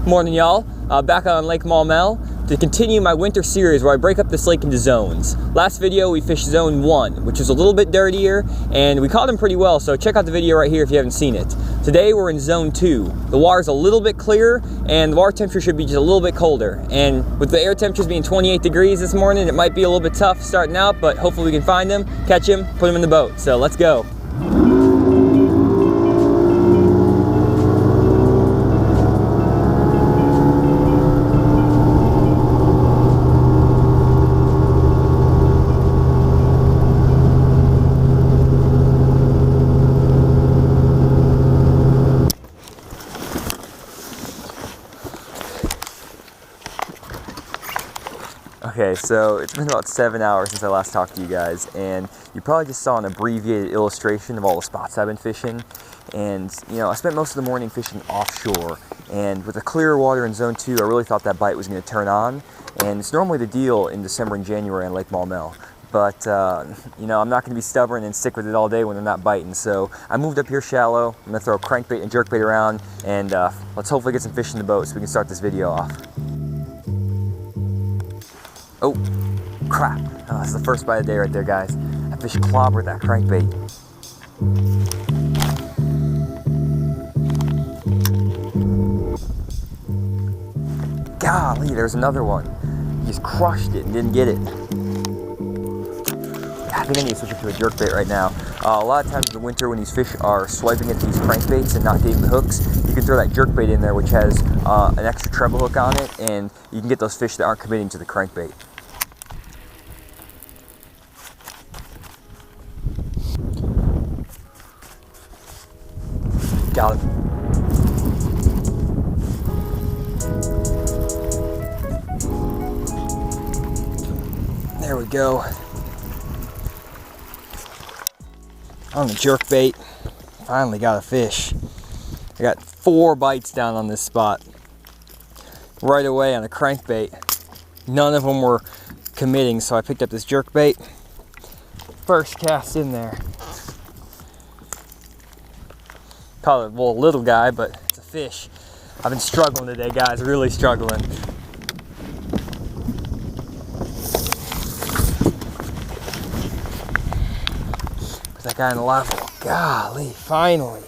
Morning, y'all. Back on Lake Maumelle to continue my winter series where I break up this lake into zones. Last video we fished zone 1, which is a little bit dirtier, and we caught them pretty well, so check out the video right here if you haven't seen it. Today we're in zone 2. The water's a little bit clearer, and the water temperature should be just a little bit colder. And with the air temperatures being 28 degrees this morning, it might be a little bit tough starting out, but hopefully we can find them, catch them, put them in the boat. So let's go. Okay, so it's been about 7 hours since I last talked to you guys, and you probably just saw an abbreviated illustration of all the spots I've been fishing. And you know, I spent most of the morning fishing offshore, and with the clearer water in zone 2, I really thought that bite was going to turn on. And it's normally the deal in December and January on Lake Maumelle. But you know, I'm not going to be stubborn and stick with it all day when they're not biting. So I moved up here shallow. I'm going to throw crankbait and jerkbait around, and let's hopefully get some fish in the boat so we can start this video off. Oh, crap. Oh, that's the first bite of the day right there, guys. That fish clobbered that crankbait. Golly, there's another one. He just crushed it and didn't get it. I think I need to switch it to a jerkbait right now. A lot of times in the winter when these fish are swiping at these crankbaits and not getting the hooks, you can throw that jerkbait in there which has an extra treble hook on it, and you can get those fish that aren't committing to the crankbait. Got him. There we go. On the jerkbait, finally got a fish. I got 4 bites down on this spot. Right away on a crankbait. None of them were committing, so I picked up this jerkbait. First cast in there. Probably a little guy, but it's a fish. I've been struggling today, guys, really struggling. Put that guy in the live well. Golly, finally.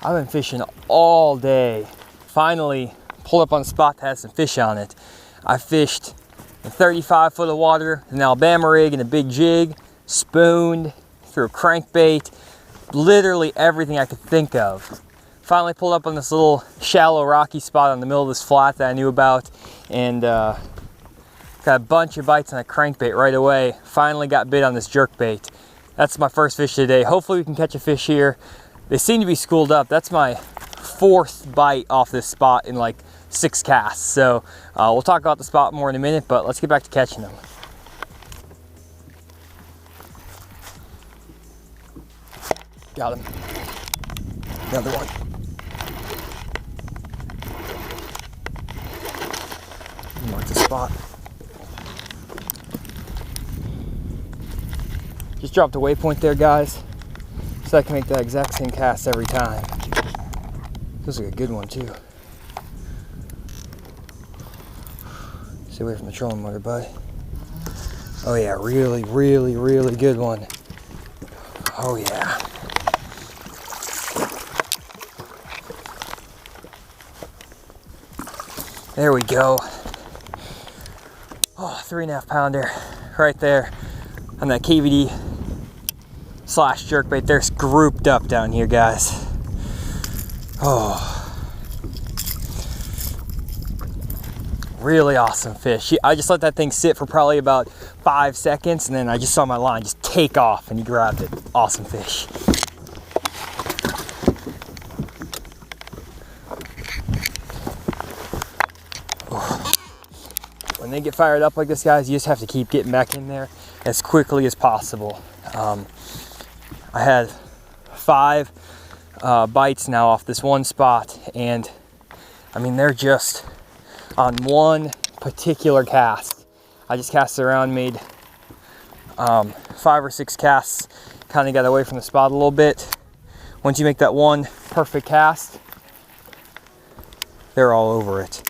I've been fishing all day. Finally pulled up on a spot that has some fish on it. I fished a 35 foot of water, an Alabama rig and a big jig, spooned, threw a crankbait, literally everything I could think of. Finally pulled up on this little shallow rocky spot on the middle of this flat that I knew about, and got a bunch of bites on a crankbait right away. Finally got bit on this jerkbait. That's my first fish today. Hopefully we can catch a fish here. They seem to be schooled up. That's my 4th bite off this spot in like 6 casts. So we'll talk about the spot more in a minute, but let's get back to catching them. Got him. Another one. Mark the spot. Just dropped a waypoint there, guys, so I can make that exact same cast every time. This is a good one too. Stay away from the trolling motor, bud. Oh yeah, really, really, really good one. Oh yeah. There we go. Oh, 3.5 pounder right there on that KVD / jerkbait. They're grouped up down here, guys. Oh, really awesome fish. I just let that thing sit for probably about 5 seconds, and then I just saw my line just take off and he grabbed it. Awesome fish. When they get fired up like this, guys, you just have to keep getting back in there as quickly as possible. I had 5 bites now off this one spot, and I mean, they're just on one particular cast. I just cast around, made 5 or 6 casts, kind of got away from the spot a little bit. Once you make that one perfect cast, they're all over it.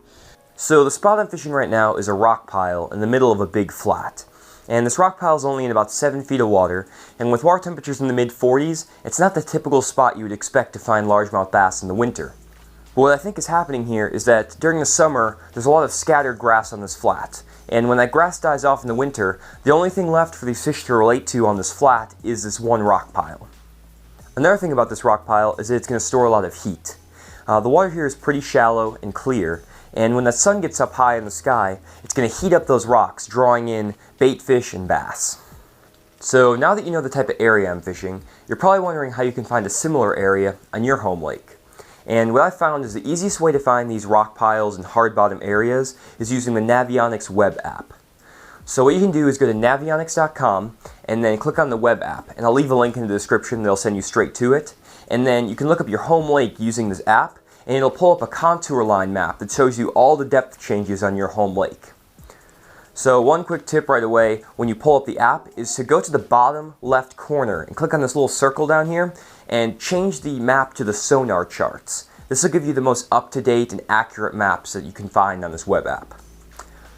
So the spot I'm fishing right now is a rock pile in the middle of a big flat. And this rock pile is only in about 7 feet of water, and with water temperatures in the mid-40s, it's not the typical spot you would expect to find largemouth bass in the winter. But what I think is happening here is that during the summer, there's a lot of scattered grass on this flat. And when that grass dies off in the winter, the only thing left for these fish to relate to on this flat is this one rock pile. Another thing about this rock pile is that it's going to store a lot of heat. The water here is pretty shallow and clear, and when the sun gets up high in the sky, it's going to heat up those rocks, drawing in bait fish and bass. So now that you know the type of area I'm fishing, you're probably wondering how you can find a similar area on your home lake. And what I found is the easiest way to find these rock piles and hard bottom areas is using the Navionics Web App. So what you can do is go to navionics.com and then click on the web app, and I'll leave a link in the description that'll send you straight to it. And then you can look up your home lake using this app, and it'll pull up a contour line map that shows you all the depth changes on your home lake. So one quick tip right away when you pull up the app is to go to the bottom left corner and click on this little circle down here and change the map to the sonar charts. This will give you the most up-to-date and accurate maps that you can find on this web app.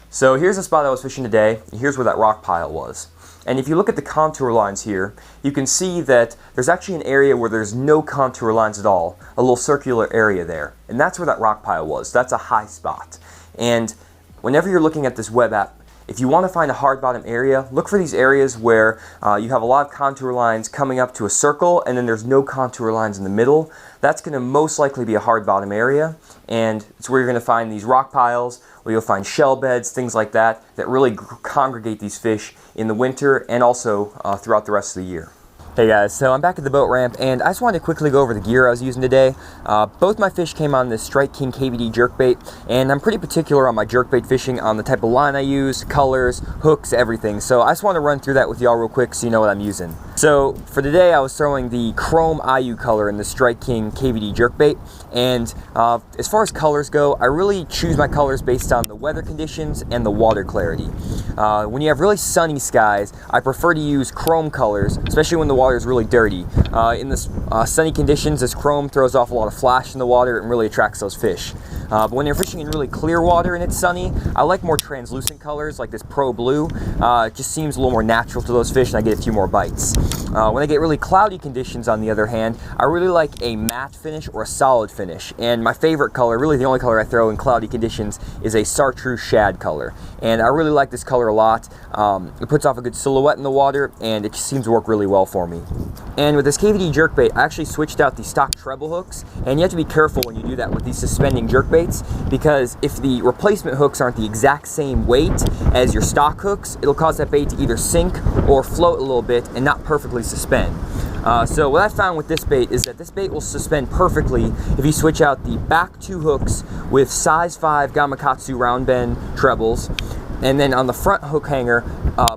So here's the spot I was fishing today, and here's where that rock pile was. And if you look at the contour lines here, you can see that there's actually an area where there's no contour lines at all, a little circular area there. And that's where that rock pile was. That's a high spot. And whenever you're looking at this web app, if you want to find a hard bottom area, look for these areas where you have a lot of contour lines coming up to a circle and then there's no contour lines in the middle. That's going to most likely be a hard bottom area, and it's where you're going to find these rock piles, where you'll find shell beds, things like that, that really congregate these fish in the winter and also throughout the rest of the year. Hey guys, so I'm back at the boat ramp, and I just wanted to quickly go over the gear I was using today. Both my fish came on this Strike King KVD jerkbait, and I'm pretty particular on my jerkbait fishing on the type of line I use, colors, hooks, everything. So I just want to run through that with y'all real quick so you know what I'm using. So for today I was throwing the Chrome IU color in the Strike King KVD jerkbait, and as far as colors go, I really choose my colors based on the weather conditions and the water clarity. When you have really sunny skies, I prefer to use chrome colors, especially when the water is really dirty. In this sunny conditions, this chrome throws off a lot of flash in the water and really attracts those fish. But when you're fishing in really clear water and it's sunny, I like more translucent colors like this Pro Blue. It just seems a little more natural to those fish and I get a few more bites. When I get really cloudy conditions, on the other hand, I really like a matte finish or a solid finish. And my favorite color, really the only color I throw in cloudy conditions, is a chartreuse shad color. And I really like this color a lot. It puts off a good silhouette in the water, and it just seems to work really well for me. And with this KVD jerkbait, I actually switched out the stock treble hooks, and you have to be careful when you do that with these suspending jerkbaits, because if the replacement hooks aren't the exact same weight as your stock hooks, it'll cause that bait to either sink or float a little bit and not perfectly suspend. So what I found with this bait is that this bait will suspend perfectly if you switch out the back two hooks with size 5 Gamakatsu round bend trebles, and then on the front hook hanger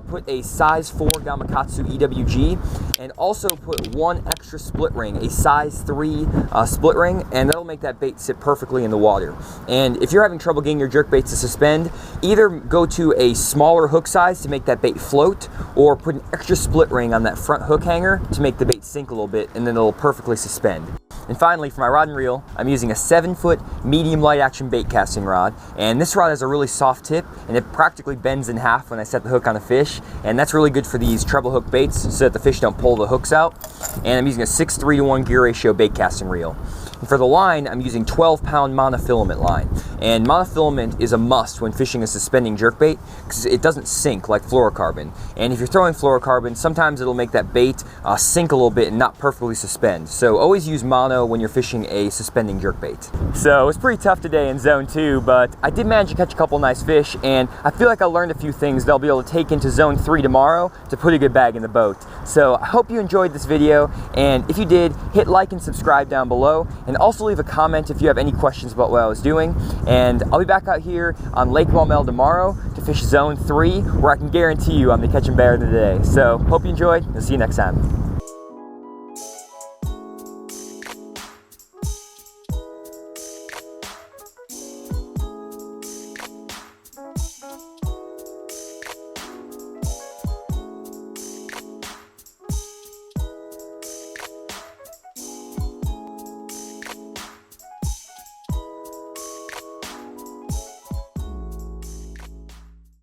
put a size 4 Gamakatsu EWG, and also put one extra split ring, a size 3 split ring, and that'll make that bait sit perfectly in the water. And if you're having trouble getting your jerkbaits to suspend, either go to a smaller hook size to make that bait float, or put an extra split ring on that front hook hanger to make the bait sink a little bit, and then it'll perfectly suspend. And finally, for my rod and reel, I'm using a 7-foot medium light action bait casting rod, and this rod has a really soft tip, and it practically bends in half when I set the hook on a fish, and that's really good for these treble hook baits so that the fish don't pull the hooks out. And I'm using a 6:3-to-1 gear ratio bait casting reel. And for the line, I'm using 12-pound monofilament line, and monofilament is a must when fishing a suspending jerkbait because it doesn't sink like fluorocarbon. And if you're throwing fluorocarbon, sometimes it'll make that bait sink a little bit and not perfectly suspend. So always use mono when you're fishing a suspending jerkbait. So it was pretty tough today in zone 2, but I did manage to catch a couple nice fish, and I feel like I learned a few things that I'll be able to take into zone 3 tomorrow to put a good bag in the boat. So I hope you enjoyed this video, and if you did, hit like and subscribe down below, and also leave a comment if you have any questions about what I was doing. And I'll be back out here on Lake Maumelle tomorrow to fish zone 3, where I can guarantee you I'm gonna catch them better than today. So hope you enjoyed, and see you next time.